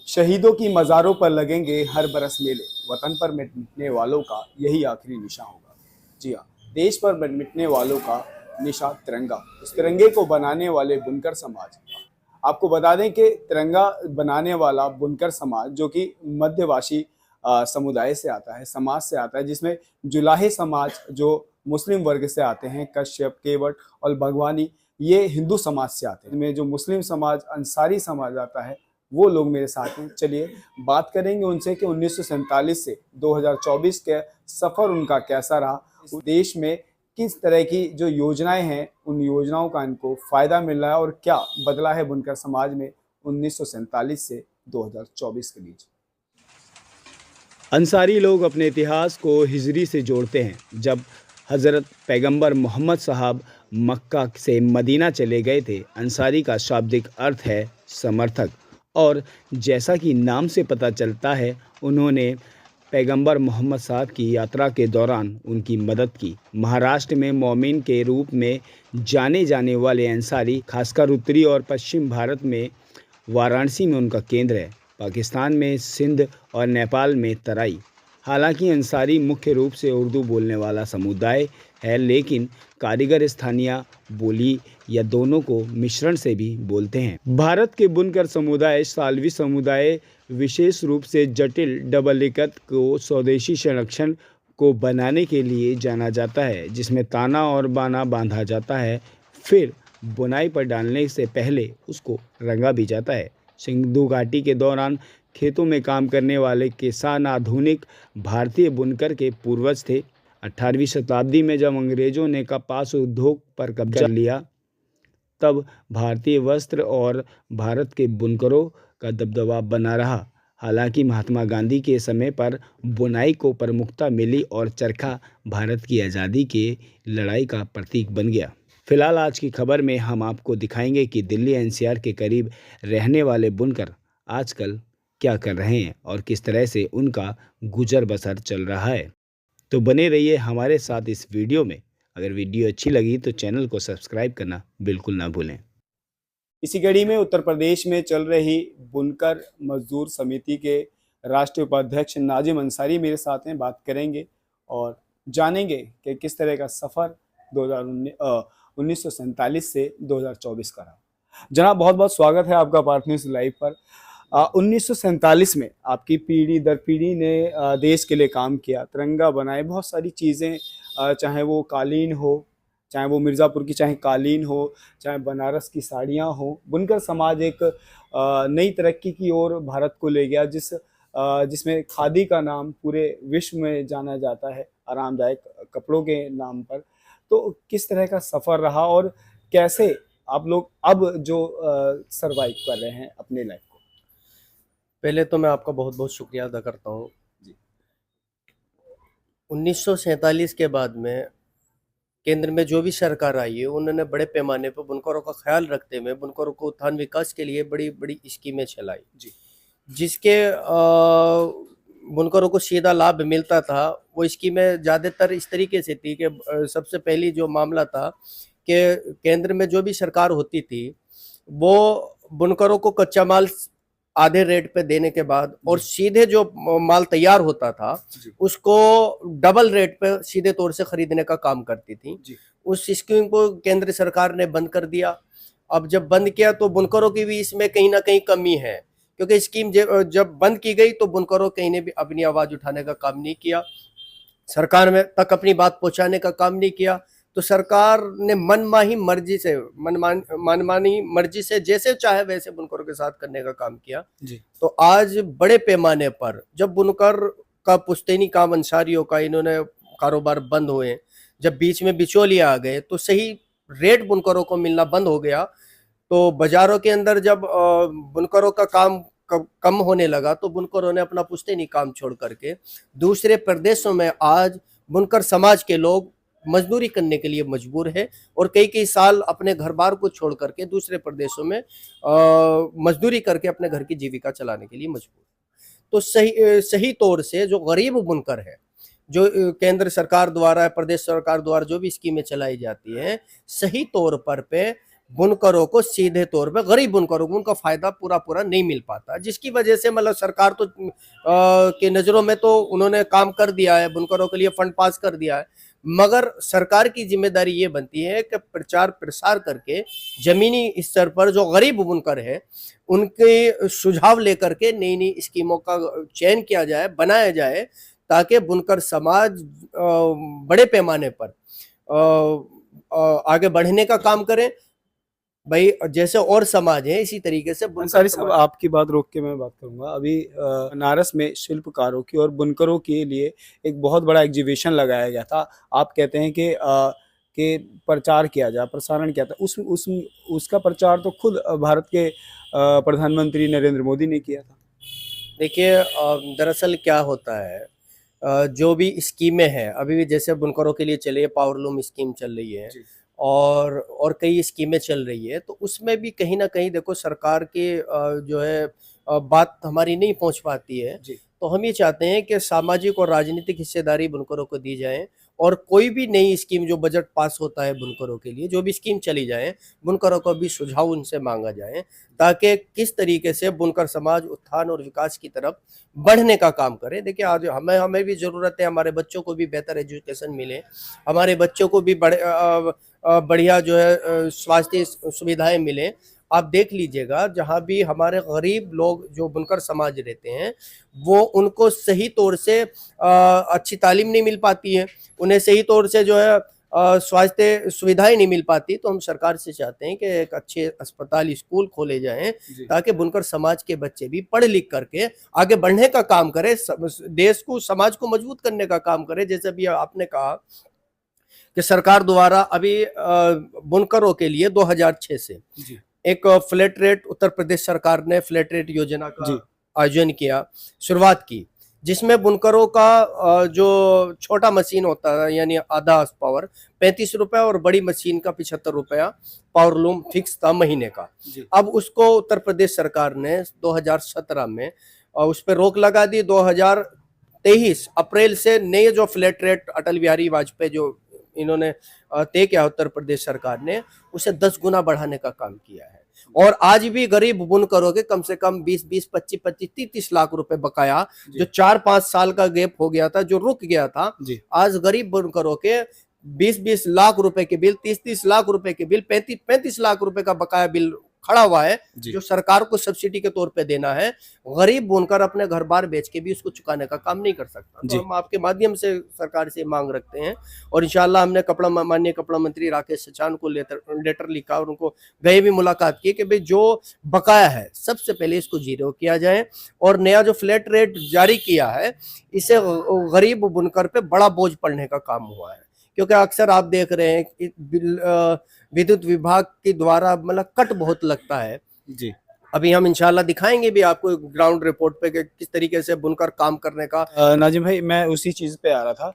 शहीदों की मज़ारों पर लगेंगे हर बरस मेले, वतन पर मिटने वालों का यही आखिरी निशान होगा। जी हाँ, देश पर मिटने वालों का निशान तिरंगा। उस तिरंगे को बनाने वाले बुनकर समाज। आपको बता दें कि तिरंगा बनाने वाला बुनकर समाज जो कि मध्यवासी समुदाय से आता है, समाज से आता है, जिसमें जुलाहे समाज जो मुस्लिम वर्ग से आते हैं, कश्यप, केवट और भगवानी, ये हिंदू समाज से आते हैं। इनमें जो मुस्लिम समाज, अंसारी समाज आता है, वो लोग मेरे साथ हैं। चलिए बात करेंगे उनसे कि 1947 से 2024 के सफ़र उनका कैसा रहा, इस देश में किस तरह की जो योजनाएं हैं, उन योजनाओं का इनको फ़ायदा मिल रहा है और क्या बदला है बुनकर समाज में 1947 से 2024 के बीच। अंसारी लोग अपने इतिहास को हिजरी से जोड़ते हैं। जब हज़रत पैगंबर मोहम्मद साहब मक्का से मदीना चले गए थे। अंसारी का शाब्दिक अर्थ है समर्थक, और जैसा कि नाम से पता चलता है, उन्होंने पैगंबर मोहम्मद साहब की यात्रा के दौरान उनकी मदद की। महाराष्ट्र में मोमिन के रूप में जाने जाने वाले अंसारी खासकर उत्तरी और पश्चिम भारत में वाराणसी में उनका केंद्र है। पाकिस्तान में सिंध और नेपाल में तराई। हालांकि अंसारी मुख्य रूप से उर्दू बोलने वाला समुदाय है, लेकिन कारीगर स्थानीय बोली या दोनों को मिश्रण से भी बोलते हैं। भारत के बुनकर समुदाय, सालवी समुदाय विशेष रूप से जटिल डबल लिकत को स्वदेशी संरक्षण को बनाने के लिए जाना जाता है, जिसमें ताना और बाना बांधा जाता है, फिर बुनाई पर डालने से पहले उसको रंगा भी जाता है। सिंधु घाटी के दौरान खेतों में काम करने वाले किसान आधुनिक भारतीय बुनकर के पूर्वज थे। 18वीं शताब्दी में जब अंग्रेजों ने कपास उद्योग पर कब्जा लिया, तब भारतीय वस्त्र और भारत के बुनकरों का दबदबा बना रहा। हालांकि महात्मा गांधी के समय पर बुनाई को प्रमुखता मिली और चरखा भारत की आज़ादी के लड़ाई का प्रतीक बन गया। फिलहाल आज की खबर में हम आपको दिखाएंगे कि दिल्ली एनसीआर के करीब रहने वाले बुनकर आजकल क्या कर रहे हैं और किस तरह से उनका गुजर बसर चल रहा है। तो बने रहिए हमारे साथ इस वीडियो में। अगर वीडियो अच्छी लगी तो चैनल को सब्सक्राइब करना बिल्कुल ना भूलें। इसी कड़ी में उत्तर प्रदेश में चल रही बुनकर मजदूर समिति के राष्ट्रीय उपाध्यक्ष नाजिम अंसारी मेरे साथ हैं। बात करेंगे और जानेंगे कि किस तरह का सफ़र 1947 से 2024 का रहा। जनाब, बहुत बहुत स्वागत है आपका पार्ट न्यूज़ लाइव पर। 1947 में आपकी पीढ़ी दर पीढ़ी ने देश के लिए काम किया, तिरंगा बनाए, बहुत सारी चीज़ें, चाहे वो कालीन हो, चाहे वो मिर्ज़ापुर की चाहे कालीन हो, चाहे बनारस की साड़ियाँ हो। बुनकर समाज एक नई तरक्की की ओर भारत को ले गया, जिसमें खादी का नाम पूरे विश्व में जाना जाता है आरामदायक कपड़ों के नाम पर। तो किस तरह का सफ़र रहा और कैसे आप लोग अब जो सर्वाइव कर रहे हैं अपने लाइफ को? पहले तो मैं आपका बहुत बहुत शुक्रिया अदा करता हूँ। 1947 के बाद में केंद्र में जो भी सरकार आई है, उन्होंने बड़े पैमाने पर बुनकरों का ख्याल रखते हुए बुनकरों को उत्थान विकास के लिए बड़ी बड़ी स्कीमें चलाई, जिसके बुनकरों को सीधा लाभ मिलता था। वो स्कीमें ज़्यादातर इस तरीके से थी कि सबसे पहली जो मामला था कि केंद्र में जो भी सरकार होती थी, वो बुनकरों को कच्चा माल आधे रेट पे देने के बाद और सीधे जो माल तैयार होता था उसको डबल रेट पे सीधे तौर से खरीदने का काम करती थी। उस स्कीम को केंद्र सरकार ने बंद कर दिया। अब जब बंद किया तो बुनकरों की भी इसमें कहीं ना कहीं कमी है, क्योंकि स्कीम जब बंद की गई तो बुनकरों कहीं ने भी अपनी आवाज उठाने का काम नहीं किया, सरकार में तक अपनी बात पहुंचाने का काम नहीं किया। तो सरकार ने मनमानी मर्जी से जैसे चाहे वैसे बुनकरों के साथ करने का काम किया। तो आज बड़े पैमाने पर जब बुनकर का पुश्तैनी काम अंसारियों का इन्होंने कारोबार बंद हुए, जब बीच में बिचौलिए आ गए, तो सही रेट बुनकरों को मिलना बंद हो गया। तो बाजारों के अंदर जब बुनकरों का काम कम होने लगा तो बुनकरों ने अपना पुश्तैनी काम छोड़ करके दूसरे प्रदेशों में आज बुनकर समाज के लोग मजदूरी करने के लिए मजबूर है और कई कई साल अपने घर बार को छोड़ करके दूसरे प्रदेशों में मजदूरी करके अपने घर की जीविका चलाने के लिए मजबूर। तो सही तौर से जो गरीब बुनकर है, जो केंद्र सरकार द्वारा, प्रदेश सरकार द्वारा जो भी स्कीमें चलाई जाती हैं, सही तौर पर पे बुनकरों को सीधे तौर पे, गरीब बुनकरों को उनका फायदा पूरा नहीं मिल पाता, जिसकी वजह से मतलब सरकार तो की नजरों में तो उन्होंने काम कर दिया है, बुनकरों के लिए फंड पास कर दिया है, मगर सरकार की जिम्मेदारी ये बनती है कि प्रचार प्रसार करके जमीनी स्तर पर जो गरीब बुनकर है उनके सुझाव लेकर के नई नई स्कीमों का चयन किया जाए, बनाया जाए, ताकि बुनकर समाज बड़े पैमाने पर आगे बढ़ने का काम करें। भाई जैसे और समाज है इसी तरीके से अंसारी साहब, आपकी बात रोक के मैं बात करूंगा। अभी बनारस में शिल्पकारों की और बुनकरों के लिए एक बहुत बड़ा एग्जीबिशन लगाया गया था। आप कहते हैं कि प्रचार किया जाए, प्रसारण किया था, उसका प्रचार तो खुद भारत के प्रधानमंत्री नरेंद्र मोदी ने किया था। देखिए दरअसल क्या होता है, जो भी स्कीमें हैं अभी भी, जैसे बुनकरों के लिए चलिए पावरलूम स्कीम चल रही है और कई स्कीमें चल रही है, तो उसमें भी कहीं ना कहीं देखो सरकार के जो है बात हमारी नहीं पहुंच पाती है। तो हम ये चाहते हैं कि सामाजिक और राजनीतिक हिस्सेदारी बुनकरों को दी जाए, और कोई भी नई स्कीम जो बजट पास होता है बुनकरों के लिए, जो भी स्कीम चली जाए, बुनकरों को भी सुझाव उनसे मांगा जाए, ताकि किस तरीके से बुनकर समाज उत्थान और विकास की तरफ बढ़ने का काम करे। देखिए आज हमें भी ज़रूरत है, हमारे बच्चों को भी बेहतर एजुकेशन मिले, हमारे बच्चों को भी बढ़िया जो है स्वास्थ्य सुविधाएं मिले। आप देख लीजिएगा जहाँ भी हमारे गरीब लोग जो बुनकर समाज रहते हैं, वो उनको सही तौर से अच्छी तालीम नहीं मिल पाती है, उन्हें सही तौर से जो है स्वास्थ्य सुविधाएं नहीं मिल पाती। तो हम सरकार से चाहते हैं कि एक अच्छे अस्पताल, स्कूल खोले जाएं, ताकि बुनकर समाज के बच्चे भी पढ़ लिख करके आगे बढ़ने का काम करें, देश को, समाज को मजबूत करने का काम करें। जैसे भी आपने कहा कि सरकार द्वारा अभी बुनकरों के लिए 2006 से एक फ्लैट रेट, उत्तर प्रदेश सरकार ने फ्लैट रेट योजना का आयोजन किया, शुरुआत की, जिसमें बुनकरों का जो छोटा मशीन होता है यानी आधा पावर 35 रुपए और बड़ी मशीन का 75 रुपया पावरलूम फिक्स था महीने का। अब उसको उत्तर प्रदेश सरकार ने 2017 में उस पर रोक लगा दी। 2023 अप्रैल से नए जो फ्लैट रेट अटल बिहारी वाजपेयी जो इन्होंने तय किया उत्तर प्रदेश सरकार ने, उसे 10 गुना बढ़ाने का काम किया है। और आज भी गरीब बुनकरों के कम से कम 20-20, 25-25, 30-30 लाख रुपए बकाया, जो 4-5 साल का गैप हो गया था, जो रुक गया था, आज गरीब बुनकरों के 20-20 लाख रुपए के बिल, 30-30 लाख रुपए के बिल, 35-35 लाख रुपए का बकाया बिल खड़ा हुआ है, जो सरकार को सब्सिडी के तौर पे देना है। गरीब बुनकर अपने घर बार बेच के भी उसको चुकाने का काम नहीं कर सकता। तो हम आपके माध्यम से सरकार से मांग रखते हैं, और इंशाल्लाह हमने माननीय कपड़ा मंत्री राकेश सचान को लेटर लिखा और उनको गए भी मुलाकात की कि भाई जो बकाया है सबसे पहले इसको जीरो किया जाए, और नया जो फ्लैट रेट जारी किया है इससे गरीब बुनकर पे बड़ा बोझ पड़ने का काम हुआ है। क्योंकि अक्सर आप देख रहे हैं कि विद्युत विभाग के द्वारा मतलब कट बहुत लगता है। अभी हम इंशाल्लाह दिखाएंगे भी आपको ग्राउंड रिपोर्ट पे कि किस तरीके से बुनकर काम करने का। नाजिम भाई, मैं उसी चीज़ पे आ रहा था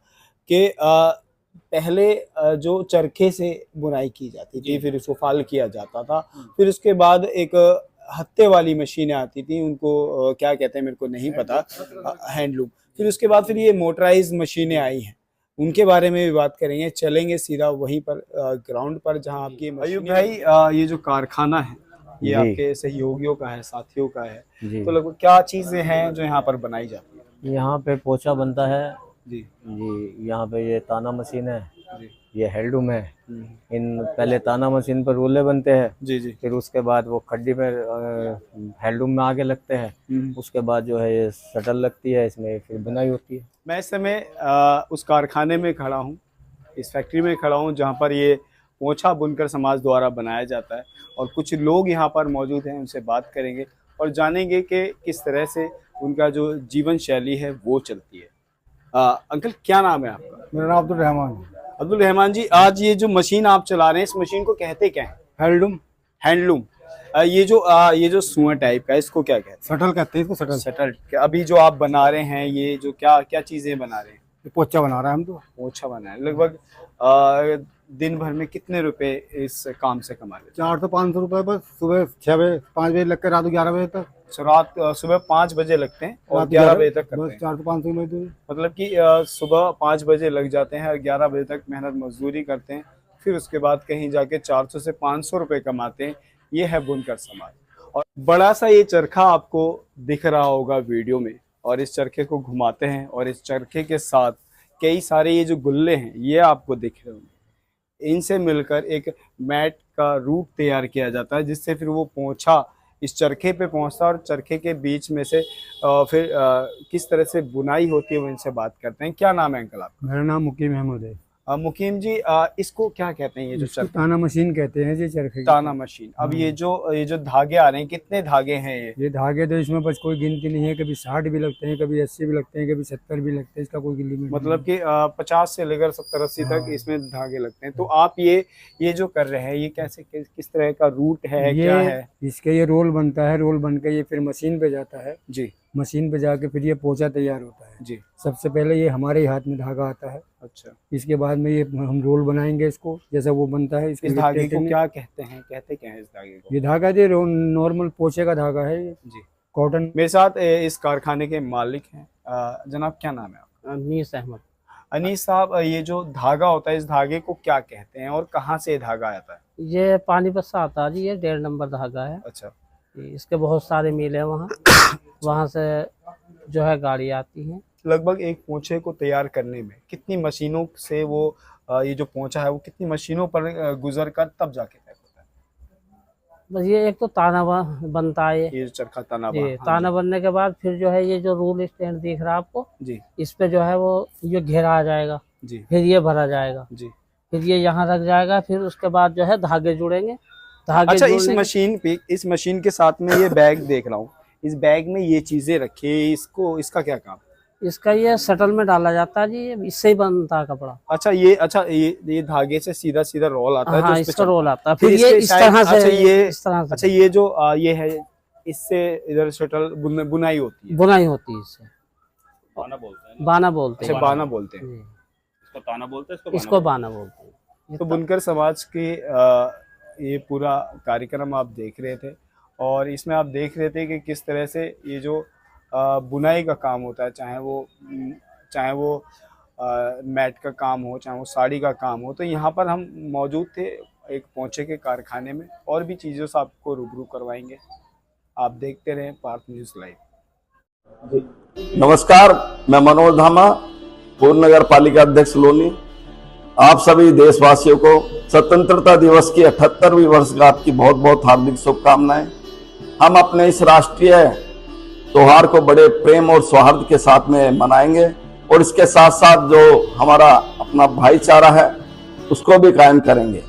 कि पहले जो चरखे से बुनाई की जाती थी, फिर उसको फाल किया जाता था, फिर उसके बाद एक हत्थे वाली मशीनें आती थी, उनको क्या कहते हैं मेरे को नहीं पता, हैंडलूम। फिर उसके बाद फिर ये मोटराइज मशीनें आई हैं, उनके बारे में भी बात करेंगे। चलेंगे सीधा वहीं पर ग्राउंड पर जहाँ आपकी अयूब भाई, ये जो कारखाना है ये आपके सहयोगियों का है, साथियों का है, तो लगभग क्या चीजें हैं जो यहाँ पर बनाई जाती है? यहाँ पे पोछा बनता है जी, यहाँ पे ये ताना मशीन है जी, ये हेल्डूम है। इन पहले ताना मशीन पर रोले बनते हैं जी, फिर उसके बाद वो खड्डी में हेल्डूम में आगे लगते हैं, उसके बाद जो है ये शटल लगती है, इसमें फिर बुनाई होती है। मैं इस समय उस कारखाने में खड़ा हूँ, इस फैक्ट्री में खड़ा हूँ जहाँ पर ये पोछा बुनकर समाज द्वारा बनाया जाता है, और कुछ लोग यहाँ पर मौजूद हैं, उनसे बात करेंगे और जानेंगे कि किस तरह से उनका जो जीवन शैली है वो चलती है। अंकल, क्या नाम है आपका? मेरा नाम अब्दुल रहमान। अब्दुल रहमान जी, आज ये जो मशीन आप चला रहे हैं, इस मशीन को कहते क्या है? हैंडलूम। हैंडलूम। ये जो सुआ टाइप का, इसको क्या कहते हैं? शटल कहते हैं इसको। शटल। अभी जो आप बना रहे हैं, ये जो क्या क्या चीजें बना रहे हैं? पोछा बना रहे हैं हम तो। पोछा बना है। लगभग दिन भर में कितने रुपए इस काम से कमा लेते? 400-500 रुपए बस। सुबह 6 बजे 5 बजे लगकर रात 11 बजे तक। सुबह 5 बजे लगते हैं और 11 बजे तक करते हैं। 400-500 मजदूरी। मतलब कि सुबह 5 बजे लग जाते हैं और 11 बजे तक मेहनत मजदूरी करते हैं, फिर उसके बाद कहीं जाके 400 से 500 रुपए कमाते हैं। ये है बुनकर समाज। और बड़ा सा ये चरखा आपको दिख रहा होगा वीडियो में, और इस चरखे को घुमाते हैं और इस चरखे के साथ कई सारे ये जो गुल्ले हैं ये आपको दिख रहे होंगे। इनसे मिलकर एक मैट का रूट तैयार किया जाता है, जिससे फिर वो पोंछा इस चरखे पे पहुंचता है और चरखे के बीच में से फिर किस तरह से बुनाई होती है वो इनसे बात करते हैं। क्या नाम है अंकल आपका? मेरा नाम मुकीम अहमद है। मुकीम जी, इसको क्या कहते हैं? ये जो चरखा, ताना मशीन कहते हैं जी चरखे की। ताना मशीन। अब ये जो धागे आ रहे हैं, कितने धागे हैं ये? धागे तो इसमें बस कोई गिनती नहीं है, कभी 60 भी लगते हैं, कभी 80 भी लगते हैं, कभी 70 भी लगते हैं, इसका कोई लिमिट मतलब कि 50 से लेकर 70-80 तक इसमें धागे लगते हैं। तो आप ये जो कर रहे हैं ये कैसे किस तरह का रूट है, क्या है? इसके ये रोल बनता है, रोल बन के ये फिर मशीन पे जाता है जी। मशीन पे जाके फिर ये पोंछा तैयार होता है जी। सबसे पहले ये हमारे हाथ में धागा आता है। अच्छा। इसके बाद में ये हम रोल बनाएंगे, इसको जैसा वो बनता है। इस धागे को क्या कहते हैं? कहते क्या है इस धागे को? ये धागा जो नॉर्मल पोंछे का धागा है जी, कॉटन। मेरे साथ इस कारखाने के मालिक हैं। जनाब क्या नाम है आपका? अनीस अहमद। अनीस साहब, ये जो धागा होता है इस धागे को क्या कहते हैं और कहाँ से धागा आता है? ये पानीपत से आता है जी, ये 1.5 नंबर धागा है। अच्छा। इसके बहुत सारे मिल है वहाँ वहाँ से जो है गाड़ी आती है। लगभग एक पोंछे को तैयार करने में कितनी मशीनों से वो ये जो पोंछा है वो कितनी मशीनों पर गुजर कर तब जाके तय होता है? बस ये एक तो ताना बनता है, ये जो चरखा ताना ताना बनने के बाद फिर जो है ये जो रूल स्टैंड दिख रहा है आपको जी, इस पे जो है वो ये घेरा आ जाएगा जी, फिर ये भरा जाएगा जी, फिर ये यहाँ रख जाएगा। फिर उसके बाद जो है धागे जुड़ेंगे। धागे अच्छा, इस मशीन के साथ में ये बैग देख रहा हूँ, इस बैग में ये चीजें रखी है, इसका क्या काम? इसका ये शटल में डाला जाता है जी, इससे ही बनता है कपड़ा। अच्छा, ये धागे से सीधा सीधा रोल आता है। हाँ, जो इसका रोल आता है, फिर ये इसके इस तरह से, इस तरह से। अच्छा, ये जो ये है इससे इधर शटल बुनाई होती है। बुनाई होती है इससे। बाना बोलते हैं। बाना बोलते हैं। अच्छा, बाना बोलते हैं। इसको ताना बोलते हैं, इसको बाना बोलते हैं। तो बुनकर समाज के ये पूरा कार्यक्रम आप देख रहे थे और इसमें आप देख रहे थे कि किस तरह से ये जो बुनाई का काम होता है, चाहे वो मैट का काम हो, चाहे वो साड़ी का काम हो। तो यहाँ पर हम मौजूद थे एक पोंछे के कारखाने में, और भी चीज़ों से आपको रूबरू करवाएंगे। आप देखते रहें पार्थ न्यूज़ लाइव। नमस्कार, मैं मनोज धामा, पूर्व नगर पालिका अध्यक्ष लोनी। आप सभी देशवासियों को स्वतंत्रता दिवस की 78वीं वर्षगांठ की बहुत बहुत हार्दिक शुभकामनाएं। हम अपने इस राष्ट्रीय त्योहार को बड़े प्रेम और सौहार्द के साथ में मनाएंगे और इसके साथ साथ जो हमारा अपना भाईचारा है उसको भी कायम करेंगे।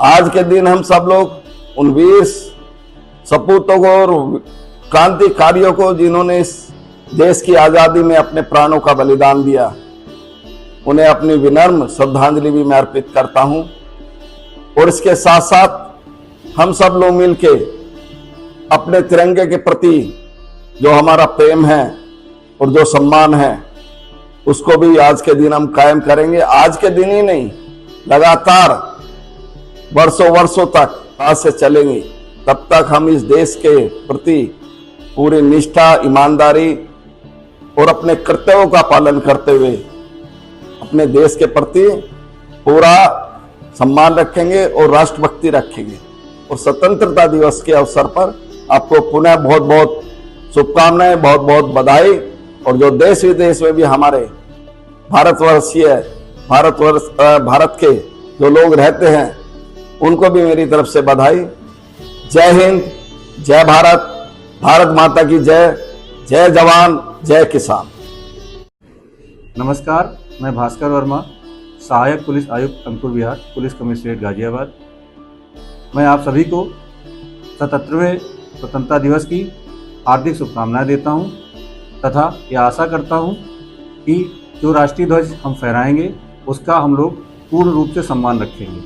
आज के दिन हम सब लोग उन वीर सपूतों को और क्रांतिकारियों को जिन्होंने इस देश की आजादी में अपने प्राणों का बलिदान दिया, उन्हें अपनी विनम्र श्रद्धांजलि भी मैं अर्पित करता हूं। और इसके साथ साथ हम सब लोग मिलके अपने तिरंगे के प्रति जो हमारा प्रेम है और जो सम्मान है उसको भी आज के दिन हम कायम करेंगे। आज के दिन ही नहीं, लगातार वर्षों वर्षों तक आज से चलेंगे। तब तक हम इस देश के प्रति पूरी निष्ठा, ईमानदारी और अपने कर्तव्यों का पालन करते हुए अपने देश के प्रति पूरा सम्मान रखेंगे और राष्ट्रभक्ति रखेंगे। और स्वतंत्रता दिवस के अवसर पर आपको पुनः बहुत बहुत शुभकामनाएं, बहुत बहुत बधाई। और जो देश विदेश में भी हमारे भारत के जो लोग रहते हैं उनको भी मेरी तरफ से बधाई। जय हिंद, जय भारत, भारत माता की जय, जय जवान, जय किसान। नमस्कार, मैं भास्कर वर्मा, सहायक पुलिस आयुक्त अंकुर विहार, पुलिस कमिश्नरेट गाजियाबाद। मैं आप सभी को 77वें स्वतंत्रता दिवस की हार्दिक शुभकामनाएं देता हूं तथा यह आशा करता हूं कि जो राष्ट्रीय ध्वज हम फहराएंगे उसका हम लोग पूर्ण रूप से सम्मान रखेंगे।